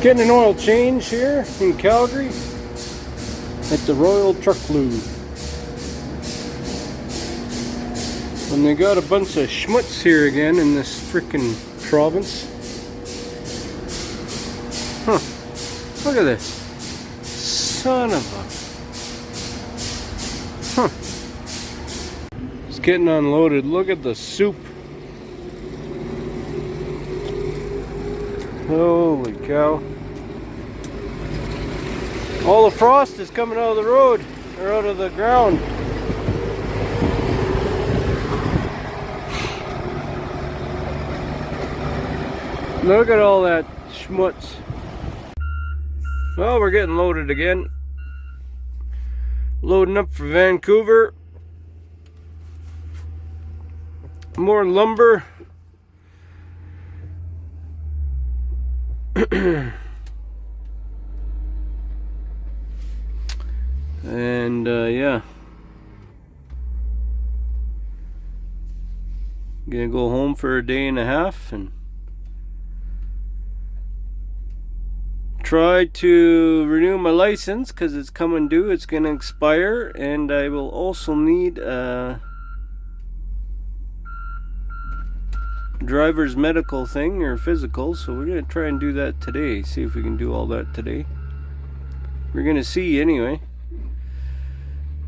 Getting an oil change here in Calgary at the Royal Truck Lube. And they got a bunch of schmutz here again in this frickin' province. Huh. Look at this. Son of a... Huh. It's getting unloaded. Look at the soup. Holy cow. All the frost is coming out of the road, or out of the ground. Look at all that schmutz. Well, we're getting loaded again. Loading up for Vancouver. More lumber. And yeah, gonna go home for a day and a half and try to renew my license because it's coming due. It's gonna expire, and I will also need a driver's medical thing or physical, so we're gonna try and do that today. See if we can do all that today. We're gonna see anyway.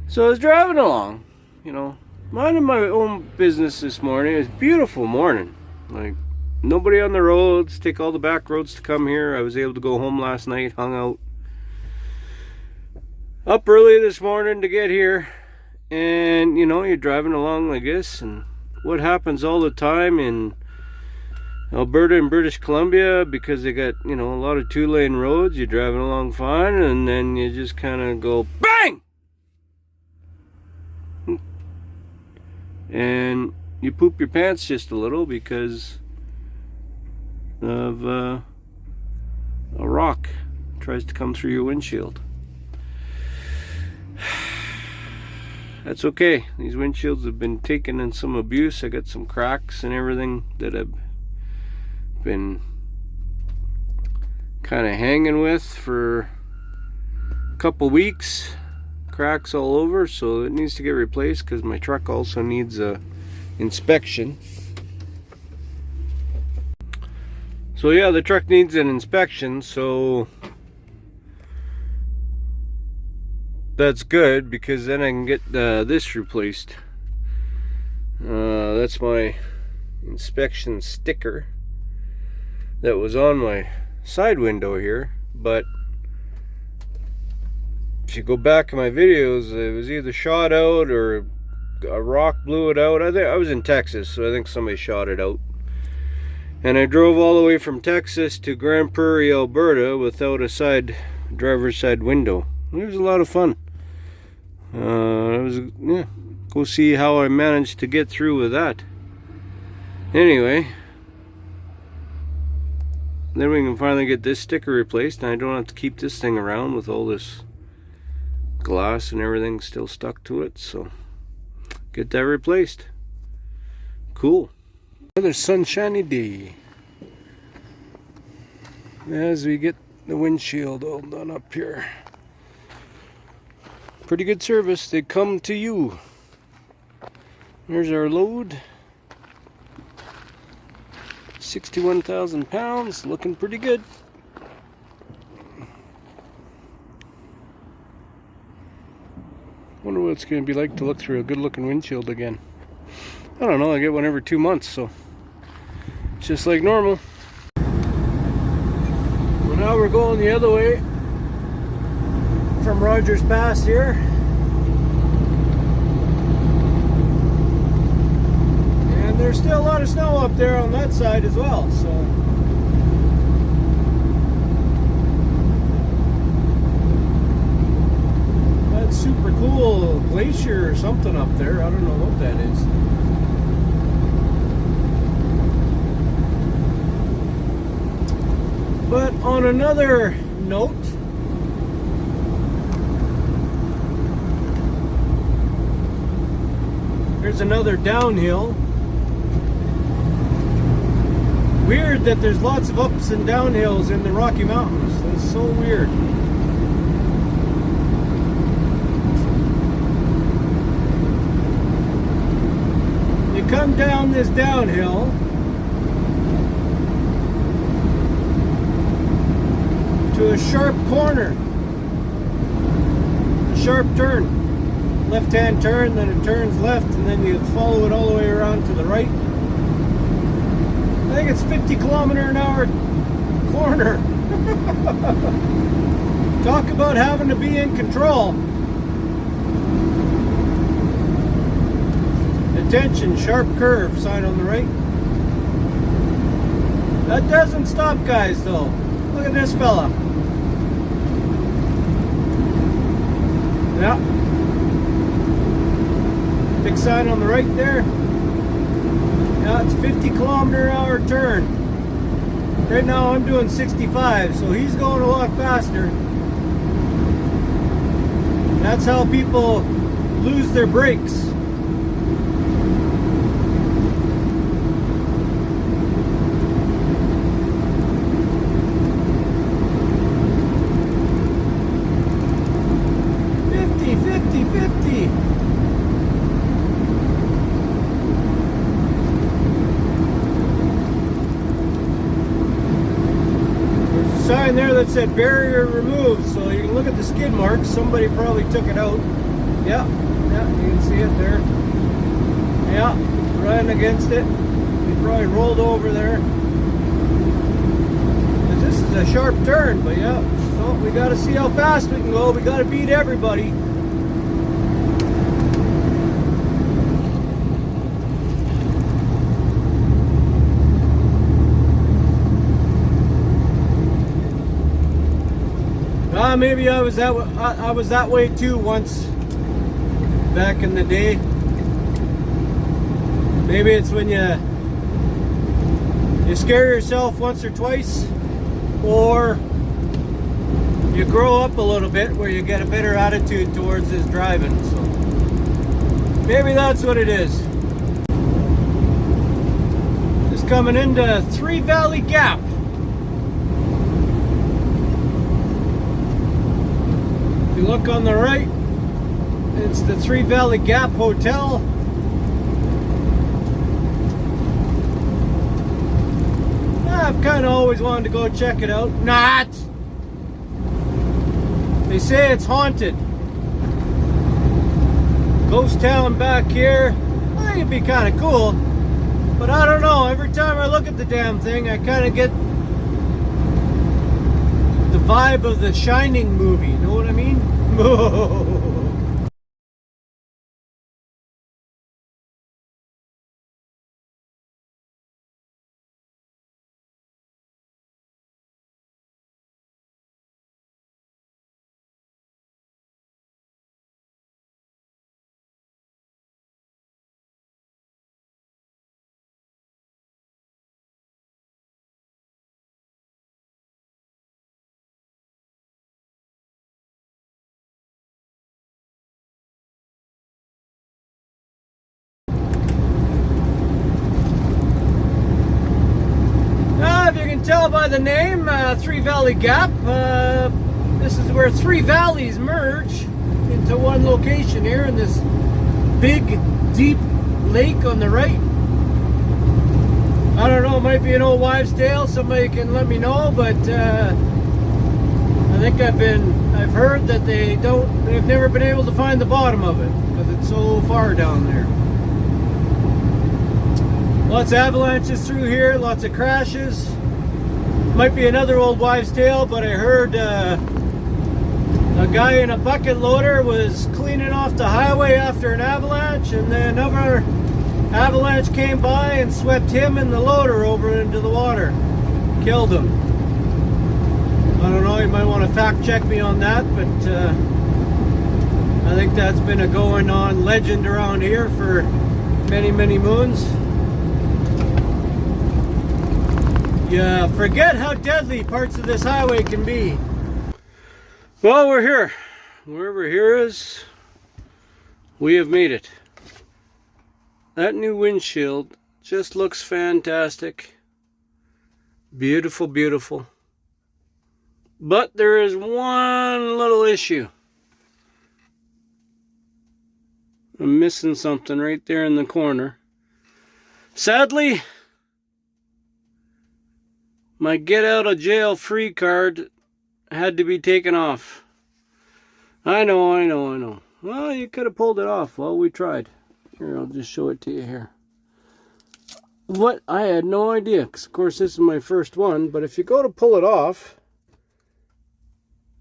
So I was driving along, you know, minding my own business this morning. It's a beautiful morning. Like, nobody on the roads, take all the back roads to come here. I was able to go home last night, hung out. Up early this morning to get here. And, you know, you're driving along like this. And what happens all the time in Alberta and British Columbia, because they got, you know, a lot of two-lane roads. You're driving along fine, and then you just kind of go, BANG! And you poop your pants just a little because of a rock tries to come through your windshield. That's okay. These windshields have been taken in some abuse. I got some cracks and everything that I've been kind of hanging with for a couple weeks. Cracks all over, so it needs to get replaced because my truck also needs a inspection. So yeah, the truck needs an inspection, so that's good because then I can get this replaced. That's my inspection sticker that was on my side window here, but if you go back in my videos, it was either shot out or a rock blew it out. I think I was in Texas, so I think somebody shot it out. And I drove all the way from Texas to Grand Prairie, Alberta without a driver's side window. It was a lot of fun. Yeah, go see how I managed to get through with that. Anyway, then we can finally get this sticker replaced, and I don't have to keep this thing around with all this glass and everything still stuck to it, so get that replaced. Cool. Another sunshiny day as we get the windshield all done up here. Pretty good service. They come to you. There's our load. 61,000 pounds, looking pretty good. Wonder what it's going to be like to look through a good looking windshield again. I don't know, I get one every 2 months, so it's just like normal. Well, now we're going the other way from Rogers Pass here. And there's still a lot of snow up there on that side as well, so that's super cool glacier or something up there. I don't know what that is. But on another note, here's another downhill. Weird that there's lots of ups and downhills in the Rocky Mountains. That's so weird. You come down this downhill, to a sharp corner, a sharp turn. Left-hand turn, then it turns left, and then you follow it all the way around to the right. I think it's 50-kilometer-an-hour corner. Talk about having to be in control. Attention, sharp curve, sign on the right. That doesn't stop guys though. Look at this fella. Yeah. Big sign on the right there. Now it's 50-kilometer-an-hour turn. Right now I'm doing 65, so he's going a lot faster. That's how people lose their brakes. Sign there that said barrier removed, so you can look at the skid marks. Somebody probably took it out. Yeah, you can see it there. Yeah, running against it. He probably rolled over there. This is a sharp turn, but yeah. Well, we got to see how fast we can go. We got to beat everybody. Maybe I was that way too once back in the day. Maybe it's when you scare yourself once or twice, or you grow up a little bit where you get a better attitude towards this driving. So maybe that's what it is. Just coming into Three Valley Gap. If you look on the right, it's the Three Valley Gap Hotel. I've kind of always wanted to go check it out. Not! They say it's haunted. Ghost town back here. I think it'd be kind of cool. But I don't know, every time I look at the damn thing, I kind of get the vibe of the Shining movie, you know what I mean? If you can tell by the name, Three Valley Gap, this is where three valleys merge into one location here in this big, deep lake on the right. I don't know, it might be an old wives' tale, somebody can let me know, but I think I've heard that they've never been able to find the bottom of it because it's so far down there. Lots of avalanches through here, lots of crashes. Might be another old wives' tale, but I heard a guy in a bucket loader was cleaning off the highway after an avalanche, and then another avalanche came by and swept him and the loader over into the water. Killed him. I don't know, you might want to fact check me on that, but I think that's been a going on legend around here for many, many moons. You forget how deadly parts of this highway can be. Well, we're here. Wherever here is, we have made it. That new windshield just looks fantastic. Beautiful, beautiful. But there is one little issue. I'm missing something right there in the corner. Sadly, my get out of jail free card had to be taken off. I know. Well, you could have pulled it off. Well, we tried. Here, I'll just show it to you here. What? I had no idea, because of course this is my first one, but if you go to pull it off,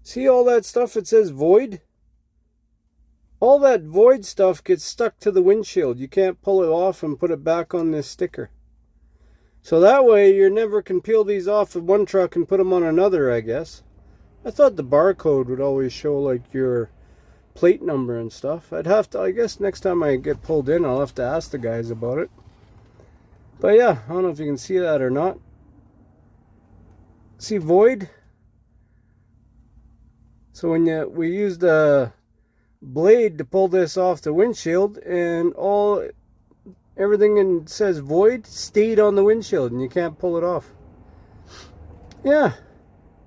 see all that stuff that says void? All that void stuff gets stuck to the windshield. You can't pull it off and put it back on this sticker. So that way you never can peel these off of one truck and put them on another, I guess. I thought the barcode would always show like your plate number and stuff. I'd have to, I guess next time I get pulled in, I'll have to ask the guys about it. But yeah, I don't know if you can see that or not. See void? So when we used a blade to pull this off the windshield, and everything that says void stayed on the windshield and you can't pull it off. Yeah,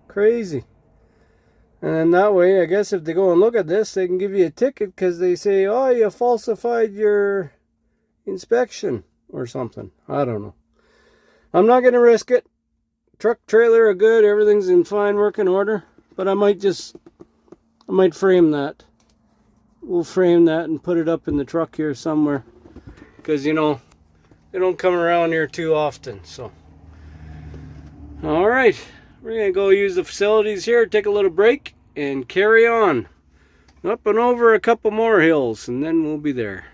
crazy. And then that way, I guess if they go and look at this, they can give you a ticket because they say, oh, you falsified your inspection or something. I don't know. I'm not going to risk it. Truck, trailer are good. Everything's in fine working order. But I might frame that. We'll frame that and put it up in the truck here somewhere. Because, you know, they don't come around here too often. So, all right. We're going to go use the facilities here, take a little break, and carry on. Up and over a couple more hills, and then we'll be there.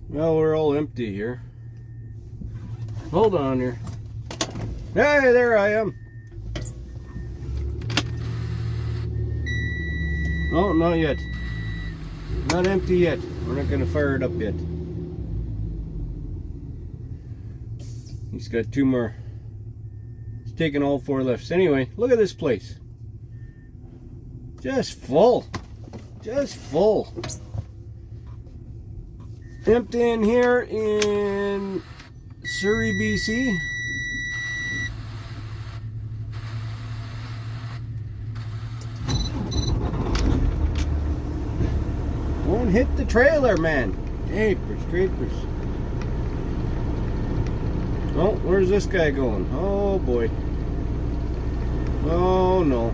Well, we're all empty here. Hold on here. Hey, there I am. Oh, not yet. Not empty yet. We're not going to fire it up yet. He's got two more. He's taking all 4 lifts. Anyway, look at this place. Just full. Just full. Empty in here in Surrey, BC. Won't hit the trailer, man. Capers, creepers. Oh, where's this guy going? Oh boy. Oh no.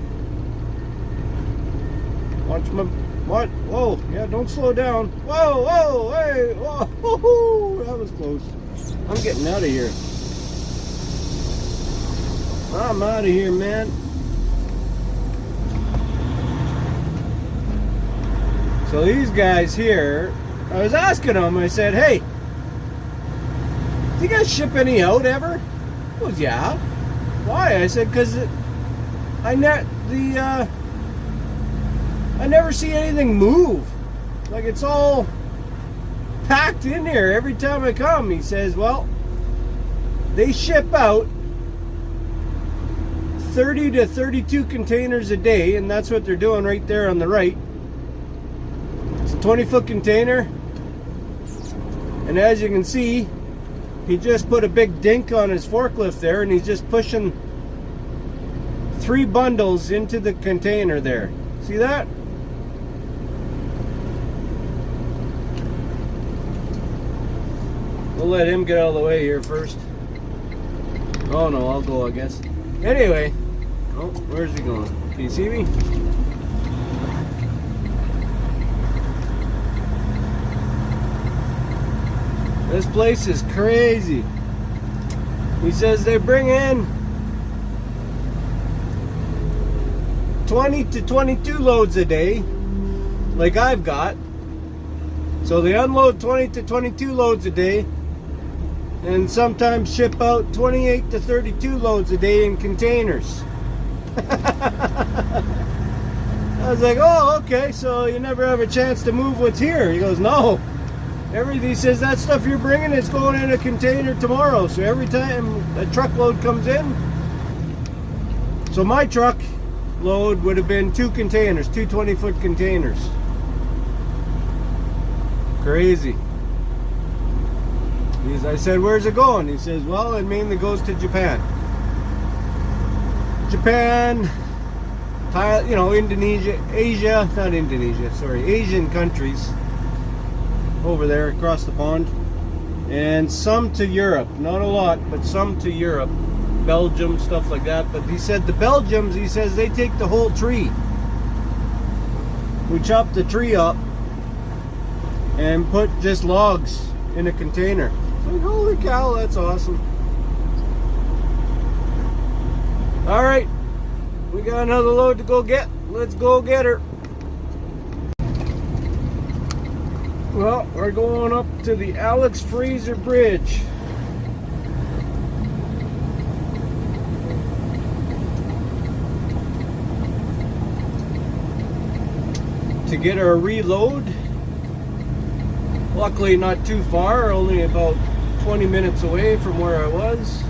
Watch my... What? Whoa, yeah, don't slow down. Whoa, whoa, hey, whoa, whoa, that was close. I'm getting out of here. I'm out of here, man. So these guys here, I was asking them, I said, hey, do you guys ship any out ever? He goes, yeah. Why? I said, because I never see anything move. Like it's all packed in here every time I come. He says, well, they ship out 30 to 32 containers a day, and that's what they're doing right there on the right. It's a 20-foot container, and as you can see, he just put a big dink on his forklift there, and he's just pushing 3 bundles into the container there. See that? We'll let him get out of the way here first. Oh no, I'll go, I guess. Anyway, oh, where's he going? Can you see me? This place is crazy. He says they bring in 20 to 22 loads a day, like I've got. So they unload 20 to 22 loads a day, and sometimes ship out 28 to 32 loads a day in containers. I was like, oh, okay, so you never have a chance to move what's here. He goes, no. He says that stuff you're bringing is going in a container tomorrow. So every time a truckload comes in, so my truck load would have been 2 containers, 2 20-foot containers. Crazy. I said, where's it going? He says, well, it mainly goes to Japan. Japan, Indonesia, Asian countries over there across the pond. And some to Europe, not a lot, but some to Europe. Belgium, stuff like that. But he said the Belgians, he says, they take the whole tree. We chop the tree up and put just logs in a container. It's like, holy cow, that's awesome. Alright, we got another load to go get. Let's go get her. Well, we're going up to the Alex Fraser Bridge. To get our reload. Luckily not too far, only about 20 minutes away from where I was.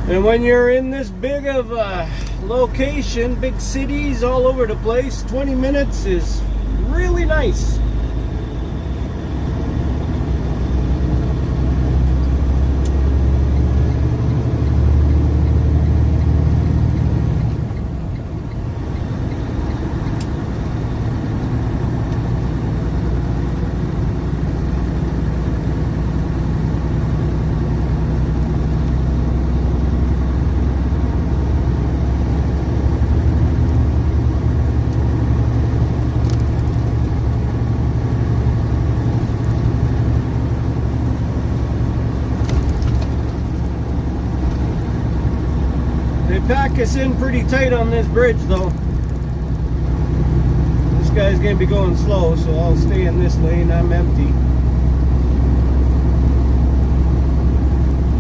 And when you're in this big of a location, big cities all over the place, 20 minutes is really nice. Pack us in pretty tight on this bridge though. This guy's gonna be going slow, so I'll stay in this lane. I'm empty.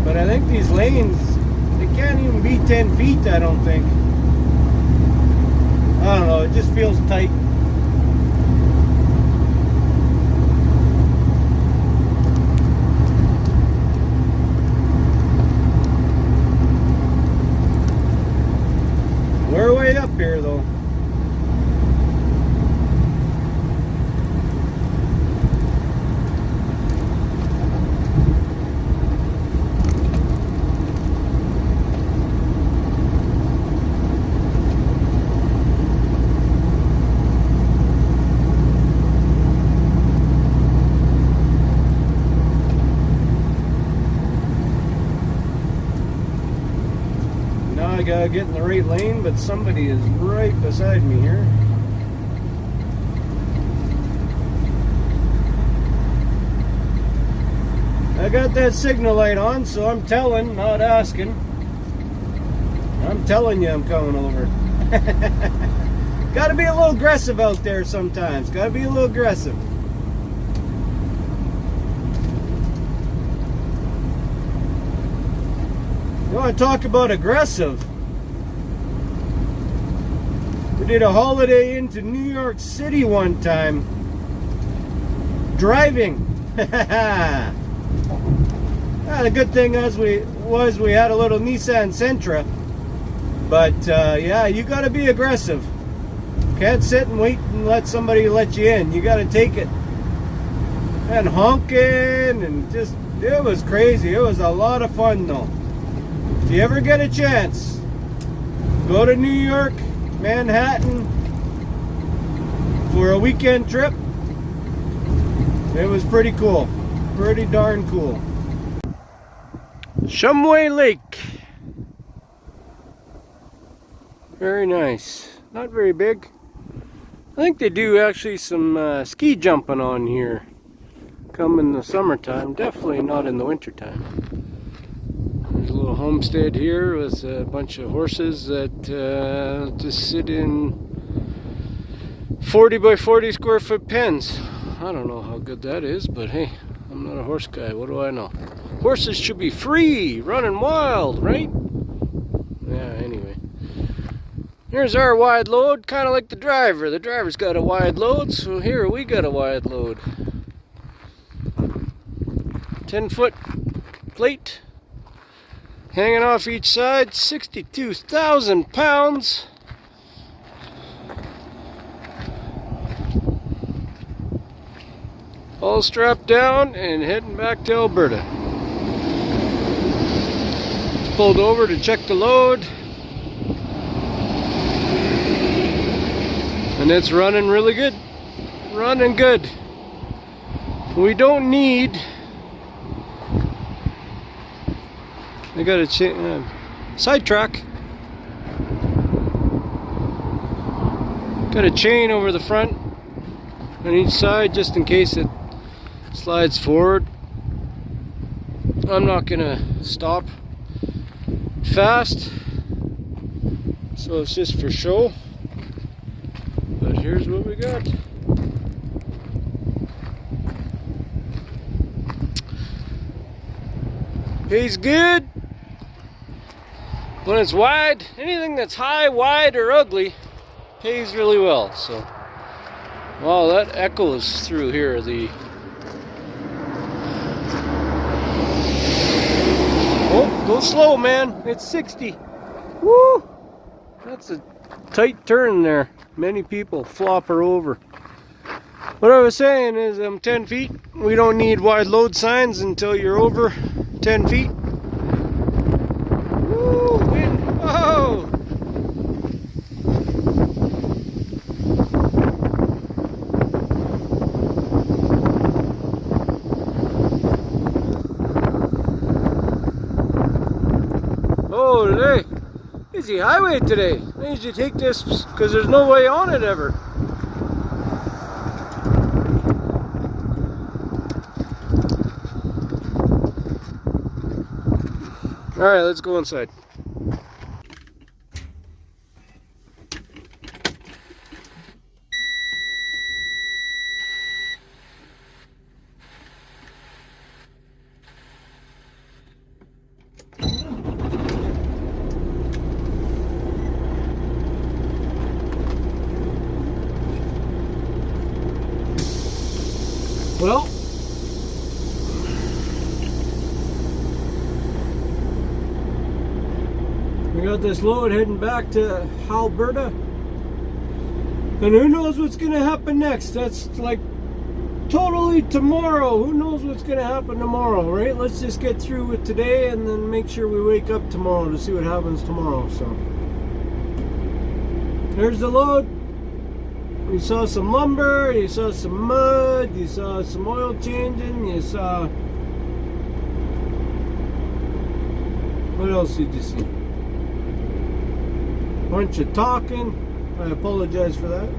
But I think these lanes, they can't even be 10 feet, I don't think. I don't know, it just feels tight. We're way up here though. I gotta get in the right lane, but somebody is right beside me here. I got that signal light on, so I'm telling, not asking. I'm telling you I'm coming over. Gotta be a little aggressive out there sometimes. Gotta be a little aggressive. You want to talk about aggressive? We did a holiday into New York City one time. Driving. The good thing was we had a little Nissan Sentra. But yeah, you got to be aggressive. Can't sit and wait and let somebody let you in. You got to take it. And honking and just, it was crazy. It was a lot of fun though. If you ever get a chance, go to New York, Manhattan for a weekend trip. It was pretty cool. Pretty darn cool. Shumway Lake. Very nice. Not very big. I think they do actually some ski jumping on here come in the summertime. Definitely not in the wintertime. There's a little homestead here with a bunch of horses that just sit in 40 by 40 square foot pens. I don't know how good that is, but hey, I'm not a horse guy. What do I know? Horses should be free, running wild, right? Yeah, anyway. Here's our wide load, kind of like the driver. The driver's got a wide load, so here we got a wide load. 10-foot plate. Hanging off each side, 62,000 pounds. All strapped down and heading back to Alberta. Just pulled over to check the load. And it's running really good. Running good. We don't need... I got a sidetrack. Got a chain over the front on each side just in case it slides forward. I'm not gonna stop fast, so it's just for show. But here's what we got. Pays good when it's wide. Anything that's high, wide, or ugly pays really well. So, wow, that echoes through here. Oh, go slow, man. It's 60. Woo! That's a tight turn there. Many people flopper over. What I was saying is, 10 feet. We don't need wide load signs until you're over 10 feet. Woo! Wind! Whoa! Oh, today, busy highway today. I usually take this because there's no way on it ever. Alright, let's go inside. Well, we got this load heading back to Alberta, and who knows what's going to happen next. That's like totally tomorrow. Who knows what's going to happen tomorrow, right? Let's just get through with today and then make sure we wake up tomorrow to see what happens tomorrow. So there's the load. You saw some lumber, you saw some mud, you saw some oil changing, you saw... What else did you see? Bunch of talking. I apologize for that.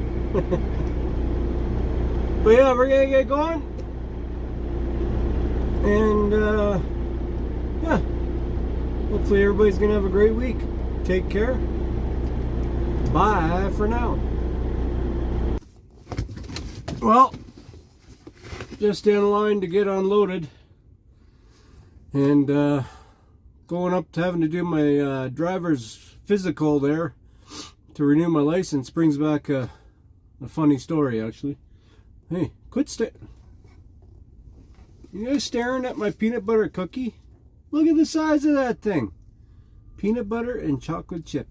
But yeah, we're gonna get going. And yeah, hopefully everybody's gonna have a great week. Take care. Bye for now. Well, just in line to get unloaded, and going up to having to do my driver's physical there to renew my license brings back a funny story, actually. Hey, quit staring. You guys staring at my peanut butter cookie? Look at the size of that thing. Peanut butter and chocolate chip.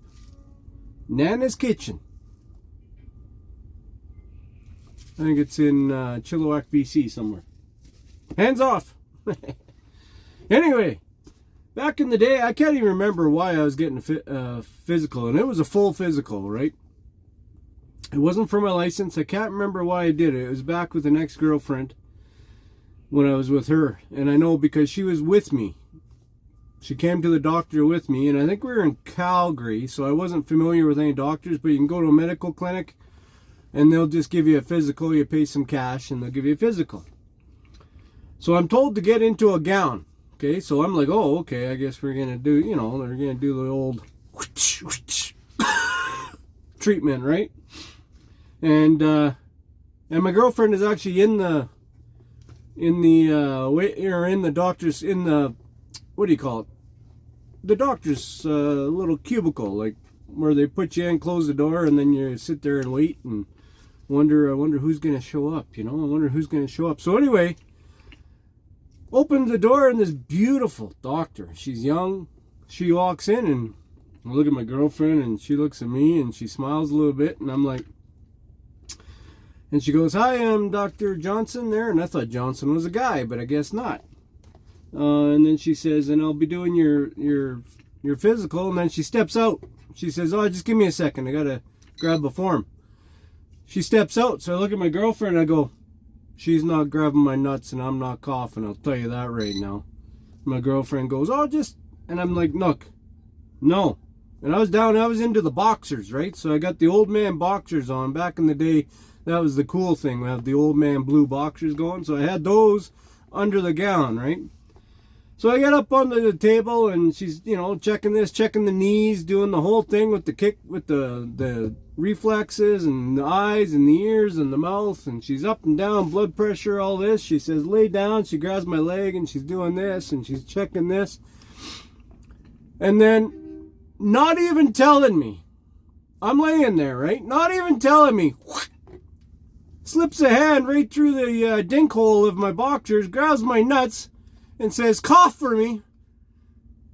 Nana's Kitchen. I think it's in Chilliwack, BC somewhere. Hands off! Anyway, back in the day, I can't even remember why I was getting a physical, and it was a full physical, right? It wasn't for my license. I can't remember why I did it. It was back with an ex-girlfriend when I was with her, and I know because she was with me. She came to the doctor with me, and I think we were in Calgary, so I wasn't familiar with any doctors, but you can go to a medical clinic, and they'll just give you a physical. You pay some cash, and they'll give you a physical. So I'm told to get into a gown. Okay, so I'm like, oh, okay, I guess we're going to do, you know, they're going to do the old treatment, right? And my girlfriend is actually in the doctor's, what do you call it? The doctor's little cubicle, like where they put you in, close the door, and then you sit there and wait and I wonder who's going to show up, you know? I wonder who's going to show up. So anyway, opened the door, and this beautiful doctor, she's young, she walks in, and I look at my girlfriend, and she looks at me, and she smiles a little bit, and I'm like, And she goes, "Hi, I'm Dr. Johnson there." And I thought Johnson was a guy, but I guess not. And then she says, "And I'll be doing your physical." And then she steps out. She says, "Oh, just give me a second. I got to grab a form." She steps out. So I look at my girlfriend and I go, "She's not grabbing my nuts and I'm not coughing. I'll tell you that right now." My girlfriend goes, "Oh, just..." And I'm like, "Look, no." And I was into the boxers, right? So I got the old man boxers on. Back in the day, that was the cool thing. We have the old man blue boxers going. So I had those under the gown, right? So I get up onto the table and she's, checking this, checking the knees, doing the whole thing with the kick, with the reflexes and the eyes and the ears and the mouth. And she's up and down, blood pressure, all this. She says, "Lay down." She grabs my leg and she's doing this and she's checking this. And then, not even telling me, I'm laying there, right? Not even telling me, slips a hand right through the dink hole of my boxers, grabs my nuts, and says, "Cough for me."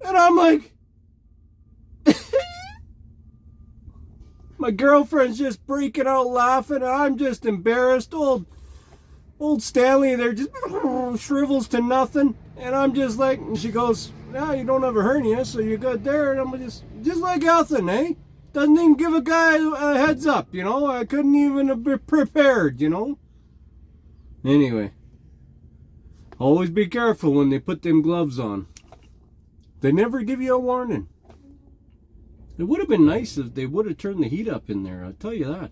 And I'm like, my girlfriend's just breaking out laughing. I'm just embarrassed. Old Stanley there just shrivels to nothing. And I'm just like, and she goes, "Yeah, you don't have a hernia, so you're good there." And I'm just like nothing, eh? Doesn't even give a guy a heads up, I couldn't even be prepared, Anyway, always be careful when they put them gloves on. They never give you a warning. It would have been nice if they would have turned the heat up in there, I'll tell you that.